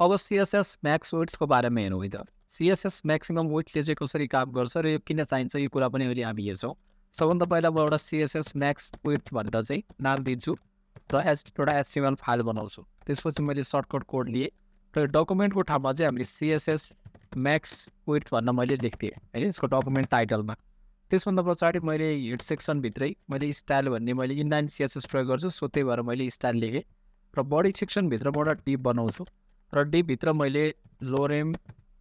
अब CSS Max विड्थको बारेमा हेरौँ है त। CSS म्याक्सिमम विड्थले चाहिँ कसरी काम गर्छ र यो किन चाहिन्छ यो कुरा पनि अहिले हामी हेर्छौँ। सबभन्दा पहिला म एउटा CSS म्याक्स विड्थ भनेर चाहिँ नाम दिन्छु र एउटा HTML फाइल बनाउँछु। त्यसपछि मैले सर्टकट कोड लिएँ र डकुमेन्टको ठाउँमा चाहिँ हामीले CSS म्याक्स विड्थ भनेर मैले लेख्थेँ होइन यसको डकुमेन्ट टाइटलमा। त्यसभन्दा पछाडि मैले हेड सेक्सनभित्रै मैले स्टाइल भन्ने मैले इनलाइन CSS प्रयोग गर्छु, सो त्यही भएर मैले स्टाइल लेखेँ र बडी सेक्सनभित्र म एउटा डिप बनाउँछु र डिपभित्र मैले लोरेम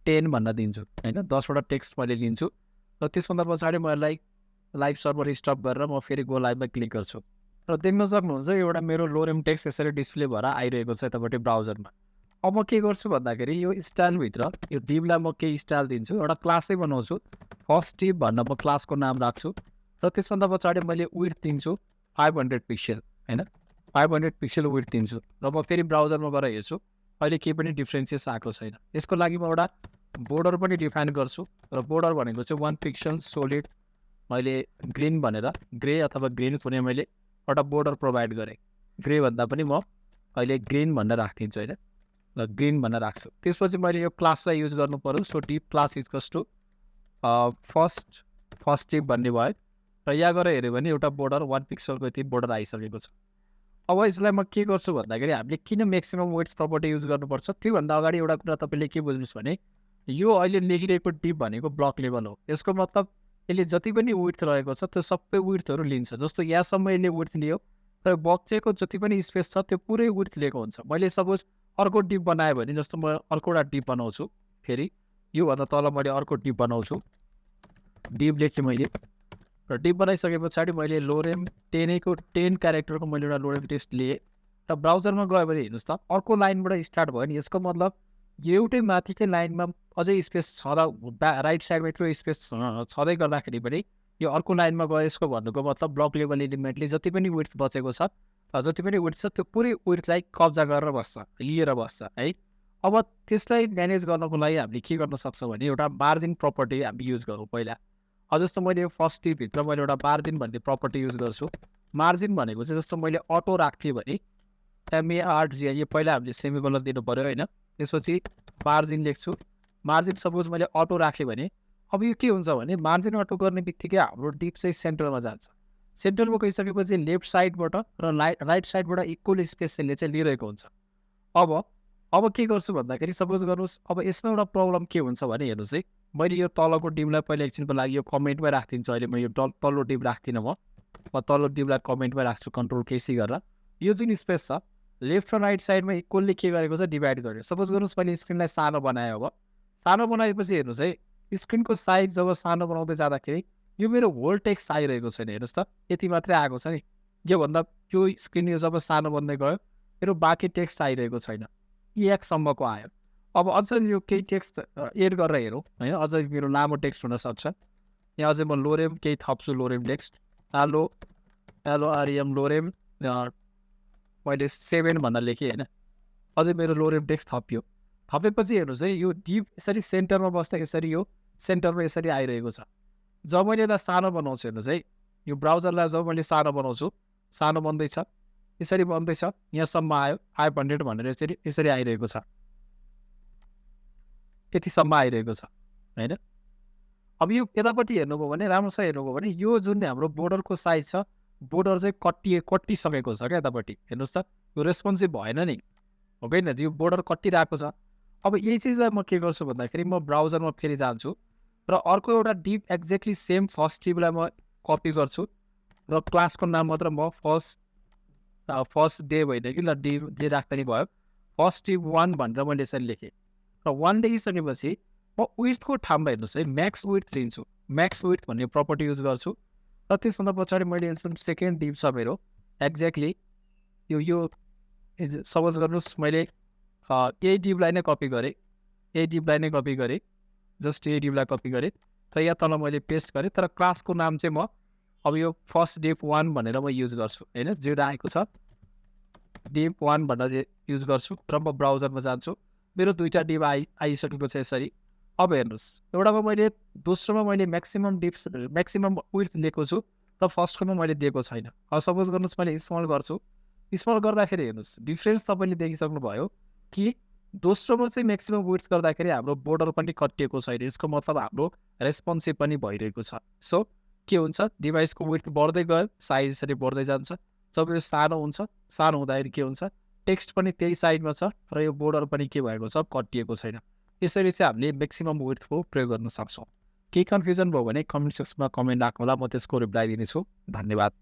10 भन्न दिन्छु होइन 10वटा टेक्स्ट मैले लिन्छु र त्यसभन्दा पछाडि मलाई लाइभ सर्भर स्टप गरेर म फेरि गो लाइभमा क्लिक गर्छु र देख्न सक्नुहुन्छ एउटा मेरो लोरेम टेक्स्ट यसरी डिस्प्ले भएर आइरहेको छ यतापट्टि ब्राउजरमा। अब म के गर्छु भन्दाखेरि यो स्टाइलभित्र यो डिपलाई म केही स्टाइल दिन्छु, एउटा क्लासै बनाउँछु, फर्स्ट डिप भन्न म क्लासको नाम राख्छु र त्यसभन्दा पछाडि मैले विड्थ दिन्छु 500 पिक्सल होइन 500 पिक्सल विड्थ दिन्छु र म फेरि ब्राउजरमा गएर हेर्छु अहिले केही पनि डिफ्रेन्सियस आएको छैन। यसको लागि म एउटा बोर्डर पनि डिफाइन गर्छु र बोर्डर भनेको चाहिँ 1 पिक्सल सोलिड मैले ग्रिन भनेर ग्रे अथवा ग्रिन कुनै मैले एउटा बोर्डर प्रोभाइड गरेँ। ग्रे भन्दा पनि म अहिले ग्रिन भनेर राखिदिन्छु होइन र ग्रिन भनेर राख्छु। त्यसपछि मैले यो क्लासलाई युज गर्नु पऱ्यो, so dip class equals to first dip भन्ने भयो र यहाँ गएर हेऱ्यो भने एउटा बोर्डर 1 पिक्सलको यति बोर्डर आइसकेको छ। अब यसलाई म के गर्छु भन्दाखेरि हामीले किन म्याक्सिमम विड्थ प्रपर्टी युज गर्नुपर्छ त्योभन्दा अगाडि एउटा कुरा तपाईँले के बुझ्नुहोस् भने यो अहिले लेखिरहेको डिप भनेको ब्लक लेभल हो। यसको मतलब यसले जति पनि विड्थ रहेको छ त्यो सबै विड्थहरू लिन्छ। जस्तो यहाँसम्म यसले विड्थ लियो र बक्सेको जति पनि स्पेस छ त्यो पुरै विड्थ लिएको हुन्छ। मैले सपोज अर्को डिप बनाएँ भने जस्तो म अर्को एउटा डिप बनाउँछु, फेरि योभन्दा तल मैले अर्को डिप बनाउँछु, डिप लेख्छु मैले र डिप बनाइसके पछाडि मैले लोरेम 10 क्यारेक्टरको मैले एउटा लोरेम टेक्स्ट लिएँ र ब्राउजरमा गयो भने हेर्नुहोस् त अर्को लाइनबाट स्टार्ट भयो नि। यसको मतलब एउटै माथिकै लाइनमा अझै स्पेस छँदा राइट साइडमा यत्रो स्पेस छँदै गर्दाखेरि पनि यो अर्को लाइनमा गयो यसको भन्नुको मतलब ब्लक लेभल एलिमेन्टले जति पनि विड्थ बचेको छ जति पनि विड्थ छ त्यो पुरै विड्थलाई कब्जा गरेर बस्छ, लिएर बस्छ है। अब त्यसलाई म्यानेज गर्नको लागि हामीले के गर्न सक्छौँ भने एउटा मार्जिन प्रपर्टी हामी युज गरौँ पहिला। जस्तो मैले फर्स्ट डिपभित्र मैले एउटा मार्जिन भन्ने प्रपर्टी युज गर्छु। मार्जिन भनेको चाहिँ जस्तो मैले अटो राख्थेँ भने MARGIN यो पहिला हामीले सेमिकोलन दिनु पऱ्यो होइन, त्यसपछि मार्जिन लेख्छु। मार्जिन सपोज मैले अटो राखेँ भने अब यो के हुन्छ भने मार्जिन अटो गर्ने बित्तिकै हाम्रो डिप चाहिँ सेन्टरमा जान्छ। सेन्टरमा गइसकेपछि लेफ्ट साइडबाट र राइट साइडबाट इक्वल स्पेस चाहिँ लिइरहेको हुन्छ। अब के गर्छु भन्दाखेरि सपोज गर्नुहोस् अब यसमा एउटा प्रब्लम के हुन्छ भने हेर्नुहोस् है, मैले यो तलको डिपलाई पहिला एकछिनको लागि यो कमेन्टमै राखिदिन्छु। अहिले म यो तल्लो डिप राख्दिनँ, म तल्लो डिपलाई कमेन्टमै राख्छु कन्ट्रोल केसी गरेर। यो जुन स्पेस छ लेफ्ट र राइट साइडमा इक्वल्ली के गरेको छ डिभाइड गर्यो। सपोज गर्नुहोस् मैले स्क्रिनलाई सानो बनाएँ, अब सानो बनाएपछि हेर्नुहोस् है स्क्रिनको साइज जब सानो बनाउँदै जाँदाखेरि यो मेरो होल टेक्स्ट आइरहेको छैन। हेर्नुहोस् त यति मात्रै आएको छ नि, योभन्दा त्यो स्क्रिन यो जब सानो बन्दै गयो मेरो बाँकी टेक्स्ट आइरहेको छैन, यहाँसम्मको आयो। अब अझ यो केही टेक्स्ट एड गरेर हेरौँ होइन, अझ मेरो लामो टेक्स्ट हुनसक्छ। यहाँ अझै म लोरेम केही थप्छु, लोरेम टेक्स्ट LOREM लोरेम मैले 7 भनेर लेखेँ होइन, अझै मेरो लोरेम टेक्स्ट थप्यो। थपेपछि हेर्नुहोस् है यो डिप यसरी सेन्टरमा बस्दा यसरी यो सेन्टरमा यसरी आइरहेको छ। जब मैले यसलाई सानो बनाउँछु हेर्नुहोस् है, यो ब्राउजरलाई जब मैले सानो बनाउँछु सानो बन्दैछ, यसरी बन्दैछ, यहाँसम्म आयो 500 भनेर यसरी आइरहेको छ, यतिसम्म आइरहेको छ होइन। अब यो यतापट्टि हेर्नुभयो भने राम्रोसँग हेर्नुभयो भने यो जुन हाम्रो बोर्डरको साइज छ बोर्डर चाहिँ कट्टिसकेको छ क्या यतापट्टि। हेर्नुहोस् त यो रेस्पोन्सिभ भएन नि, हो कि होइन, यो बोर्डर कट्टिरहेको छ। अब यही चिजलाई म के गर्छु भन्दाखेरि म ब्राउजरमा फेरि जान्छु र अर्को एउटा डिप एक्ज्याक्टली सेम फर्स्ट डिपलाई म कपी गर्छु र क्लासको नाम मात्र म फर्स्ट डे होइन कि ल डिप जे राख्दा नि भयो, फर्स्ट डिप 1 भनेर मैले यसरी लेखेँ र 1 लेखिसकेपछि म विड्थको ठाउँमा हेर्नुहोस् है म्याक्स विड्थ लिन्छु, म्याक्स विड्थ भन्ने प्रपर्टी युज गर्छु र त्यसभन्दा पछाडि मैले जुन सेकेन्ड डिप छ मेरो एक्ज्याक्टली यो सपोज गर्नुहोस् मैले यही डिपलाई नै कपी गरेँ, जस्ट यही डिपलाई कपी गरेँ र यहाँ तल मैले पेस्ट गरेँ, तर क्लासको नाम चाहिँ म अब यो फर्स्ट डिप 1 भनेर म युज गर्छु होइन, जे आएको छ डिप 1 भनेर युज गर्छु र म ब्राउजरमा जान्छु। मेरो दुईवटा डिप आइसकेको छ यसरी। अब हेर्नुहोस् एउटामा मैले दोस्रोमा मैले म्याक्सिमम विड्थ लिएको छु र फर्स्टकोमा मैले दिएको छैन। अब सपोज गर्नुहोस् मैले स्मल गर्छु, स्मल गर्दाखेरि हेर्नुहोस् डिफ्रेन्स तपाईँले देखिसक्नुभयो कि दोस्रोमा चाहिँ म्याक्सिमम विड्थ गर्दाखेरि हाम्रो बोर्डर पनि कटिएको छैन, यसको मतलब हाम्रो रेस्पोन्सिभ पनि भइरहेको छ। सो के हुन्छ, डिभाइसको विड्थ बढ्दै गयो, साइज यसरी बढ्दै जान्छ। जब यो सानो हुन्छ, सानो हुँदाखेरि के हुन्छ, टेक्स्ट पनि त्यही साइजमा छ र यो बोर्डर पनि के भएको छ, कटिएको छैन। यसरी चाहिँ हामीले म्याक्सिमम विड्थको प्रयोग गर्न सक्छौँ। केही कन्फ्युजन भयो भने कमेन्ट सेक्सनमा कमेन्ट राख्नुहोला, म त्यसको रिप्लाई दिनेछु। धन्यवाद।